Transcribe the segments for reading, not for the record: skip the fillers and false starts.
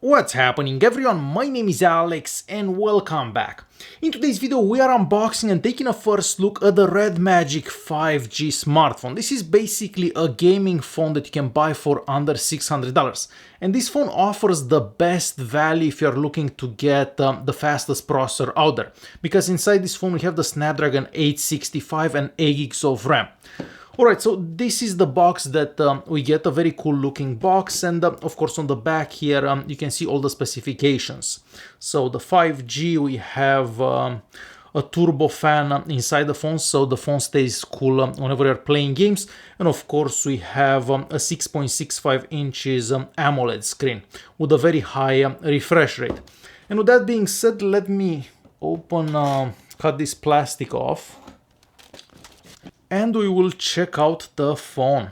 What's happening everyone, my name is Alex and welcome back. In today's video we are unboxing and taking a first look at the RedMagic 5G smartphone. This is basically a gaming phone that you can buy for under $600. And this phone offers the best value if you're looking to get the fastest processor out there. Because inside this phone we have the Snapdragon 865 and 8 gigs of RAM. Alright, so this is the box that we get, a very cool looking box, and of course on the back here you can see all the specifications. So the 5G, we have a turbo fan inside the phone, so the phone stays cool whenever you're playing games, and of course we have a 6.65 inches Amoled screen with a very high refresh rate. And with that being said, let me cut this plastic off. And we will check out the phone.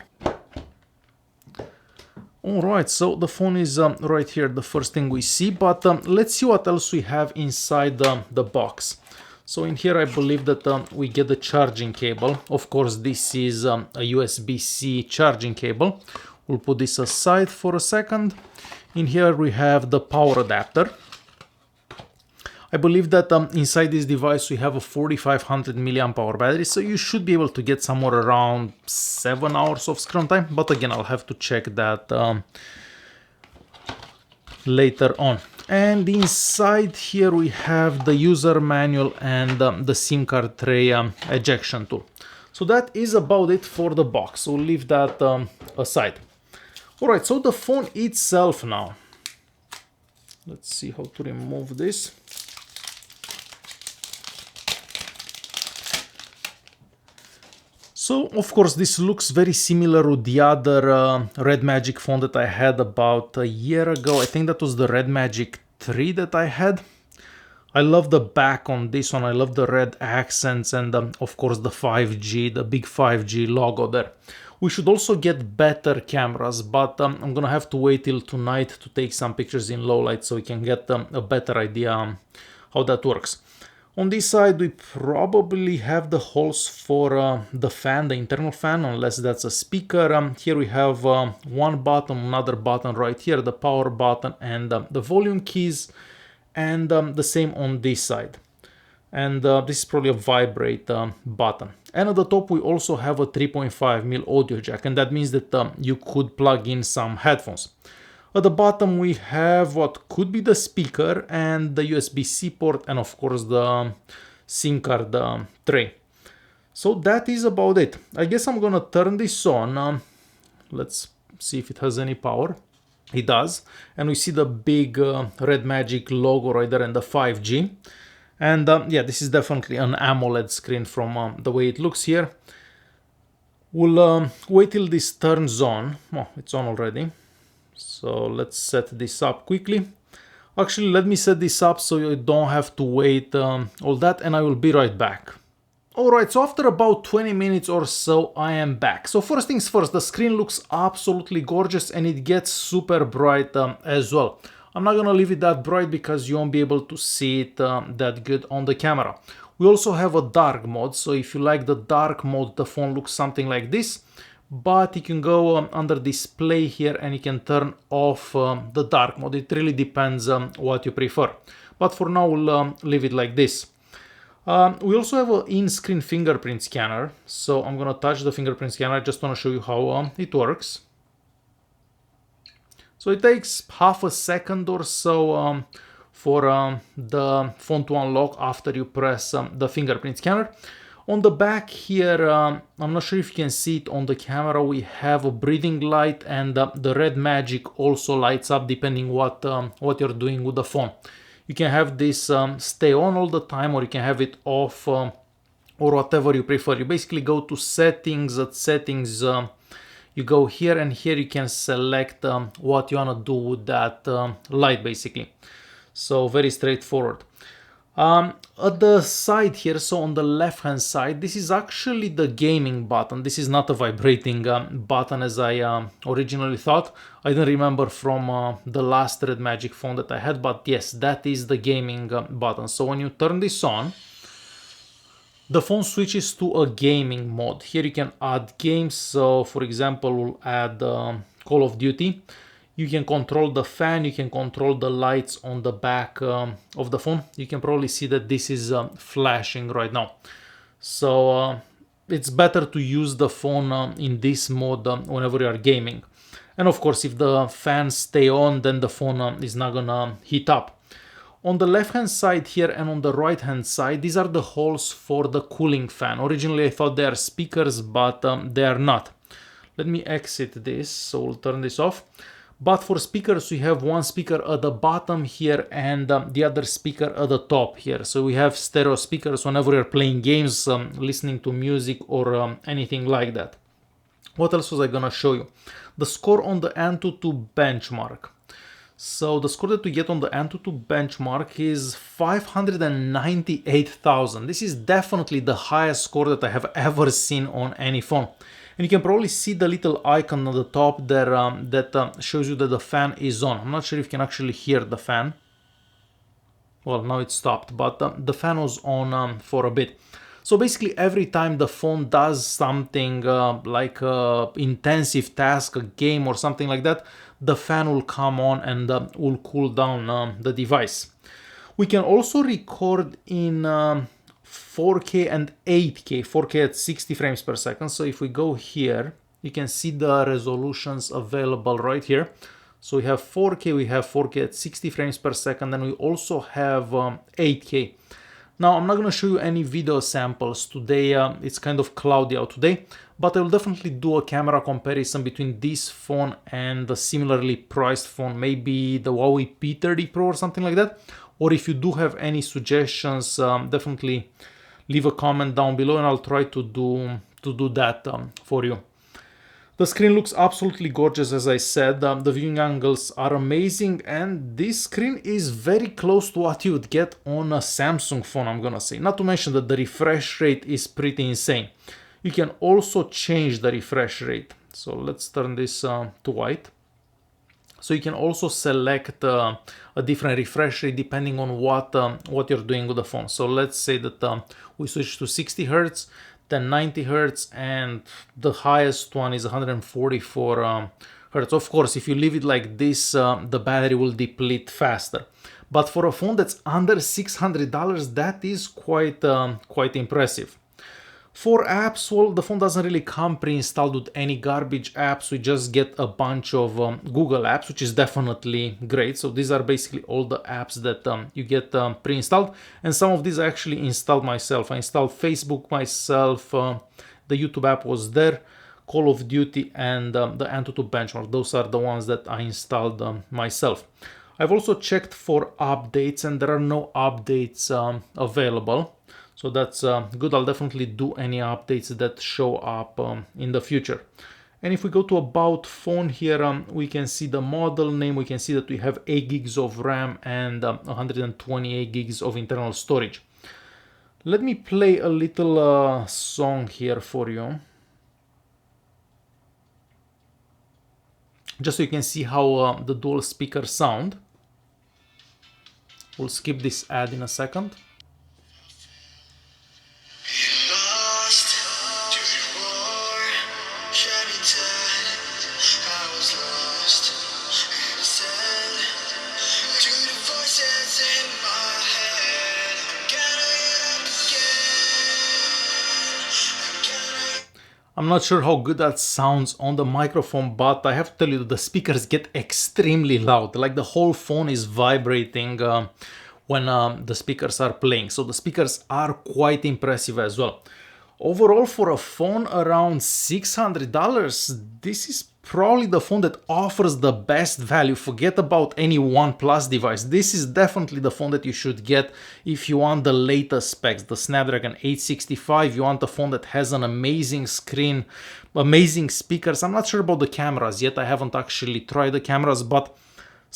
Alright, so the phone is right here, the first thing we see, but let's see what else we have inside the box. So in here I believe that we get the charging cable. Of course this is a USB-C charging cable. We'll put this aside for a second. In here we have the power adapter. I believe that inside this device we have a 4500 mAh battery, so you should be able to get somewhere around 7 hours of screen time, but again I'll have to check that later on. And inside here we have the user manual and the SIM card tray ejection tool. So that is about it for the box, so we'll leave that aside. Alright, so the phone itself now. Let's see how to remove this. So, of course, this looks very similar to the other RedMagic phone that I had about a year ago. I think that was the RedMagic 3 that I had. I love the back on this one. I love the red accents and, of course, the 5G, the big 5G logo there. We should also get better cameras, but I'm gonna have to wait till tonight to take some pictures in low light so we can get a better idea how that works. On this side we probably have the holes for the fan, the internal fan, unless that's a speaker. Here we have one button, another button right here, the power button and the volume keys, and the same on this side. And this is probably a vibrate button. And at the top we also have a 3.5mm audio jack, and that means that you could plug in some headphones. At the bottom we have what could be the speaker and the USB-C port, and of course the SIM card tray. So that is about it. I guess I'm gonna turn this on. Let's see if it has any power. It does. And we see the big RedMagic logo right there and the 5G. And yeah, this is definitely an AMOLED screen from the way it looks here. We'll wait till this turns on. Oh, it's on already. So let's set this up quickly. Actually, let me set this up so you don't have to wait all that, and I will be right back. Alright, so after about 20 minutes or so, I am back. So first things first, the screen looks absolutely gorgeous and it gets super bright as well. I'm not gonna leave it that bright because you won't be able to see it that good on the camera. We also have a dark mode, so if you like the dark mode, the phone looks something like this. But you can go under display here and you can turn off the dark mode. It really depends what you prefer. But for now we'll leave it like this. We also have an in-screen fingerprint scanner. So I'm gonna touch the fingerprint scanner. I just want to show you how it works. So it takes half a second or so for the phone to unlock after you press the fingerprint scanner. On the back here, I'm not sure if you can see it on the camera, we have a breathing light, and the RedMagic also lights up depending what you're doing with the phone. You can have this stay on all the time, or you can have it off, or whatever you prefer. You basically go to settings. At settings you go here, and here you can select what you want to do with that light basically. So very straightforward. At the side here, so on the left hand side, this is actually the gaming button. This is not a vibrating button as I originally thought. I didn't remember from the last RedMagic phone that I had, but yes, that is the gaming button. So when you turn this on, the phone switches to a gaming mode. Here you can add games, so for example we'll add Call of Duty. You can control the fan, you can control the lights on the back of the phone. You can probably see that this is flashing right now. So it's better to use the phone in this mode whenever you are gaming. And of course, if the fans stay on, then the phone is not gonna heat up. On the left hand side here and on the right hand side, these are the holes for the cooling fan. Originally I thought they are speakers, but they are not. Let me exit this, so we'll turn this off. But for speakers, we have one speaker at the bottom here and the other speaker at the top here. So we have stereo speakers whenever you're playing games, listening to music or anything like that. What else was I gonna show you? The score on the AnTuTu benchmark. So the score that we get on the AnTuTu benchmark is 598,000. This is definitely the highest score that I have ever seen on any phone. And you can probably see the little icon on the top there that shows you that the fan is on. I'm not sure if you can actually hear the fan. Well, now it stopped, but the fan was on for a bit. So basically every time the phone does something like an intensive task, a game or something like that, the fan will come on and will cool down the device. We can also record in 4K and 8K, 4K at 60 frames per second. So if we go here, you can see the resolutions available right here. So we have 4K, we have 4K at 60 frames per second, and we also have 8K. Now, I'm not going to show you any video samples today, it's kind of cloudy out today, but I will definitely do a camera comparison between this phone and the similarly priced phone, maybe the Huawei P30 Pro or something like that. Or if you do have any suggestions, definitely leave a comment down below and I'll try to do that for you. The screen looks absolutely gorgeous, as I said. The viewing angles are amazing, and this screen is very close to what you would get on a Samsung phone, I'm gonna say. Not to mention that the refresh rate is pretty insane. You can also change the refresh rate. So let's turn this to white. So you can also select a different refresh rate depending on what you're doing with the phone. So let's say that we switch to 60 Hz. Then 90 Hz, and the highest one is 144 Hz. Of course, if you leave it like this, the battery will deplete faster. But for a phone that's under $600, that is quite impressive. For apps, well, the phone doesn't really come pre-installed with any garbage apps. We just get a bunch of Google apps, which is definitely great. So these are basically all the apps that you get pre-installed. And some of these I actually installed myself. I installed Facebook myself. The YouTube app was there. Call of Duty and the AnTuTu benchmark. Those are the ones that I installed myself. I've also checked for updates, and there are no updates available. So that's good. I'll definitely do any updates that show up in the future. And if we go to about phone here, we can see the model name. We can see that we have 8 gigs of RAM and 128 gigs of internal storage. Let me play a little song here for you, just so you can see how the dual speakers sound. We'll skip this ad in a second. I'm not sure how good that sounds on the microphone, but I have to tell you that the speakers get extremely loud. Like the whole phone is vibrating when the speakers are playing. So the speakers are quite impressive as well. Overall, for a phone around $600, this is probably the phone that offers the best value. Forget about any OnePlus device. This is definitely the phone that you should get if you want the latest specs, the Snapdragon 865. You want a phone that has an amazing screen, amazing speakers. I'm not sure about the cameras yet. I haven't actually tried the cameras, but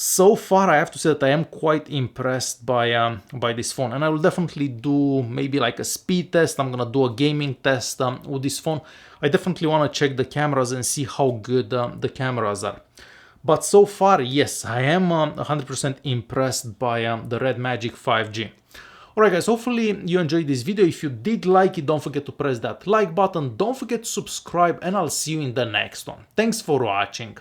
so far I have to say that I am quite impressed by this phone, and I will definitely do maybe like a speed test. I'm gonna do a gaming test with this phone. I definitely want to check the cameras and see how good the cameras are. But so far, yes, I am 100% impressed by the RedMagic 5G. Alright guys, hopefully you enjoyed this video. If you did like it, don't forget to press that like button. Don't forget to subscribe, and I'll see you in the next one. Thanks for watching.